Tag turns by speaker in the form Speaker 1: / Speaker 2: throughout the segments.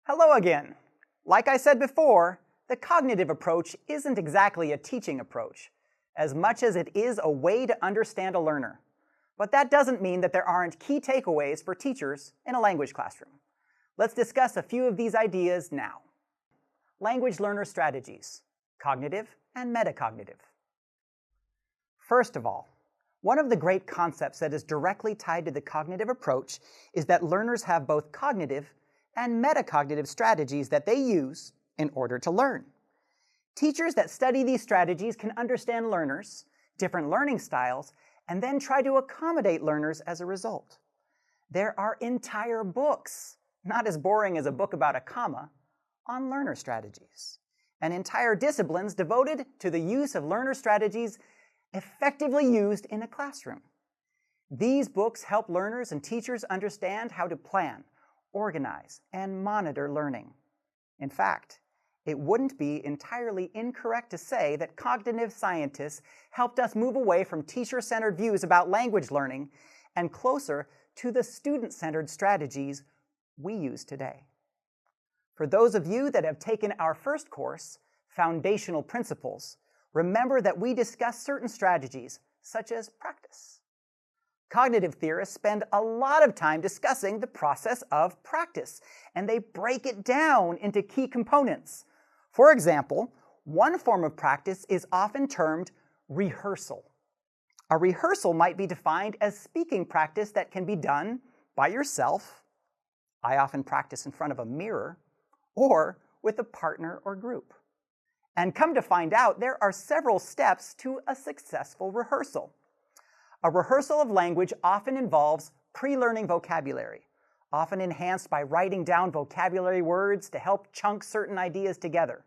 Speaker 1: Hello again. Like I said before, the cognitive approach isn't exactly a teaching approach, as much as it is a way to understand a learner. But that doesn't mean that there aren't key takeaways for teachers in a language classroom. Let's discuss a few of these ideas now. Language learner strategies, cognitive and metacognitive. First of all, one of the great concepts that is directly tied to the cognitive approach is that learners have both cognitive and metacognitive strategies that they use in order to learn. Teachers that study these strategies can understand learners, different learning styles, and then try to accommodate learners as a result. There are entire books, not as boring as a book about a comma, on learner strategies, and entire disciplines devoted to the use of learner strategies effectively used in a classroom. These books help learners and teachers understand how to plan, organize, and monitor learning. In fact, it wouldn't be entirely incorrect to say that cognitive scientists helped us move away from teacher-centered views about language learning and closer to the student-centered strategies we use today. For those of you that have taken our first course, Foundational Principles, remember that we discuss certain strategies, such as practice. Cognitive theorists spend a lot of time discussing the process of practice, and they break it down into key components. For example, one form of practice is often termed rehearsal. A rehearsal might be defined as speaking practice that can be done by yourself. I often practice in front of a mirror, or with a partner or group. And come to find out, there are several steps to a successful rehearsal. A rehearsal of language often involves pre-learning vocabulary, often enhanced by writing down vocabulary words to help chunk certain ideas together.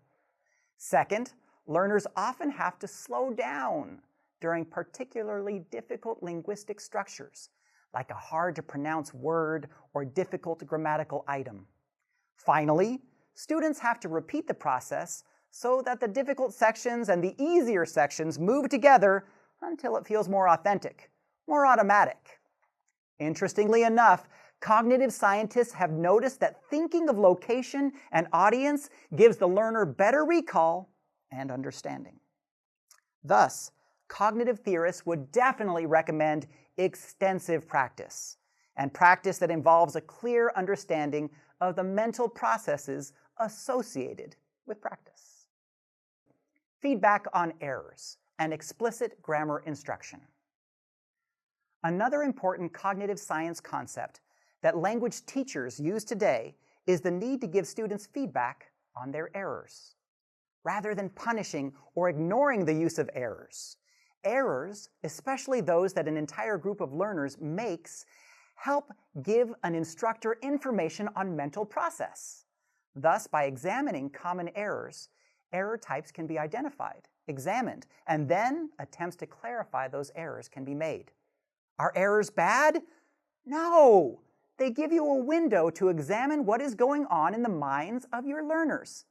Speaker 1: Second, learners often have to slow down during particularly difficult linguistic structures, like a hard-to-pronounce word or difficult grammatical item. Finally, students have to repeat the process so that the difficult sections and the easier sections move together until it feels more authentic, more automatic. Interestingly enough, cognitive scientists have noticed that thinking of location and audience gives the learner better recall and understanding. Thus, cognitive theorists would definitely recommend extensive practice, and practice that involves a clear understanding of the mental processes associated with practice. Feedback on errors and explicit grammar instruction. Another important cognitive science concept that language teachers use today is the need to give students feedback on their errors. Rather than punishing or ignoring the use of errors, especially those that an entire group of learners makes, help give an instructor information on mental process. Thus, by examining common errors, error types can be identified, examined, and then attempts to clarify those errors can be made. Are errors bad? No! They give you a window to examine what is going on in the minds of your learners.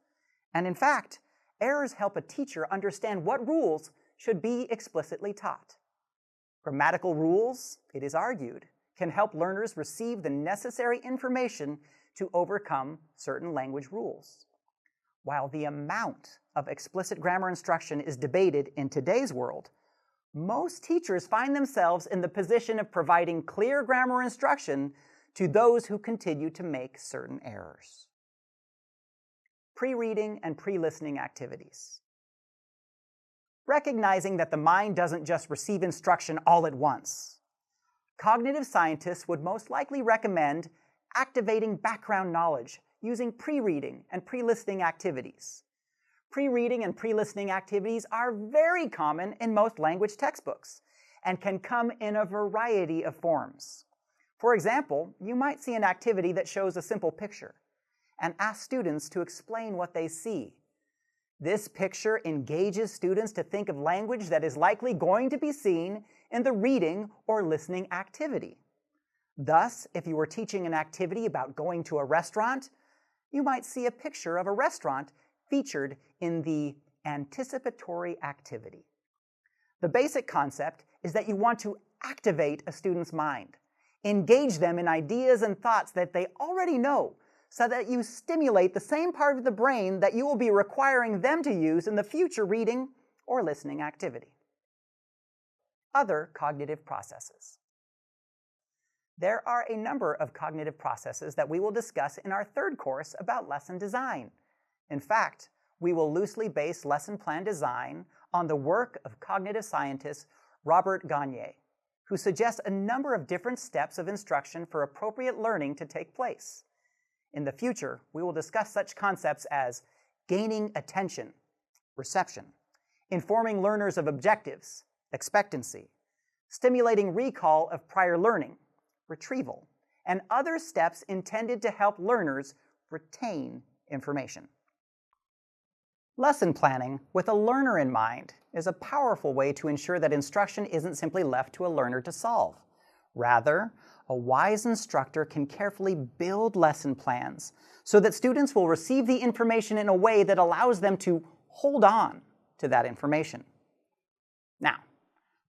Speaker 1: And in fact, errors help a teacher understand what rules should be explicitly taught. Grammatical rules, it is argued, can help learners receive the necessary information to overcome certain language rules. While the amount of explicit grammar instruction is debated in today's world, most teachers find themselves in the position of providing clear grammar instruction to those who continue to make certain errors. Pre-reading and pre-listening activities. Recognizing that the mind doesn't just receive instruction all at once, cognitive scientists would most likely recommend activating background knowledge using pre-reading and pre-listening activities. Pre-reading and pre-listening activities are very common in most language textbooks and can come in a variety of forms. For example, you might see an activity that shows a simple picture and ask students to explain what they see. This picture engages students to think of language that is likely going to be seen in the reading or listening activity. Thus, if you were teaching an activity about going to a restaurant, you might see a picture of a restaurant featured in the anticipatory activity. The basic concept is that you want to activate a student's mind, engage them in ideas and thoughts that they already know, so that you stimulate the same part of the brain that you will be requiring them to use in the future reading or listening activity. Other cognitive processes. There are a number of cognitive processes that we will discuss in our third course about lesson design. In fact, we will loosely base lesson plan design on the work of cognitive scientist Robert Gagne, who suggests a number of different steps of instruction for appropriate learning to take place. In the future, we will discuss such concepts as gaining attention, reception, informing learners of objectives, expectancy, stimulating recall of prior learning, retrieval, and other steps intended to help learners retain information. Lesson planning with a learner in mind is a powerful way to ensure that instruction isn't simply left to a learner to solve. Rather, a wise instructor can carefully build lesson plans so that students will receive the information in a way that allows them to hold on to that information. Now,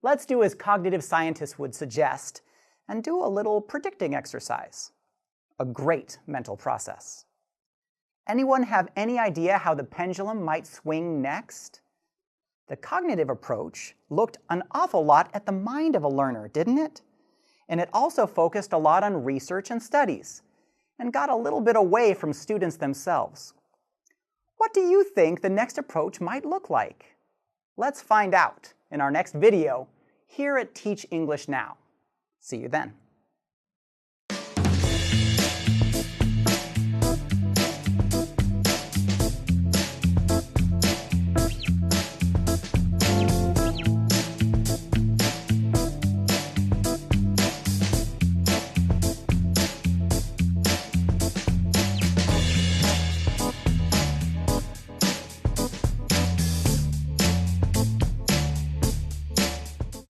Speaker 1: let's do as cognitive scientists would suggest and do a little predicting exercise. A great mental process. Anyone have any idea how the pendulum might swing next? The cognitive approach looked an awful lot at the mind of a learner, didn't it? And it also focused a lot on research and studies, and got a little bit away from students themselves. What do you think the next approach might look like? Let's find out in our next video here at Teach English Now. See you then.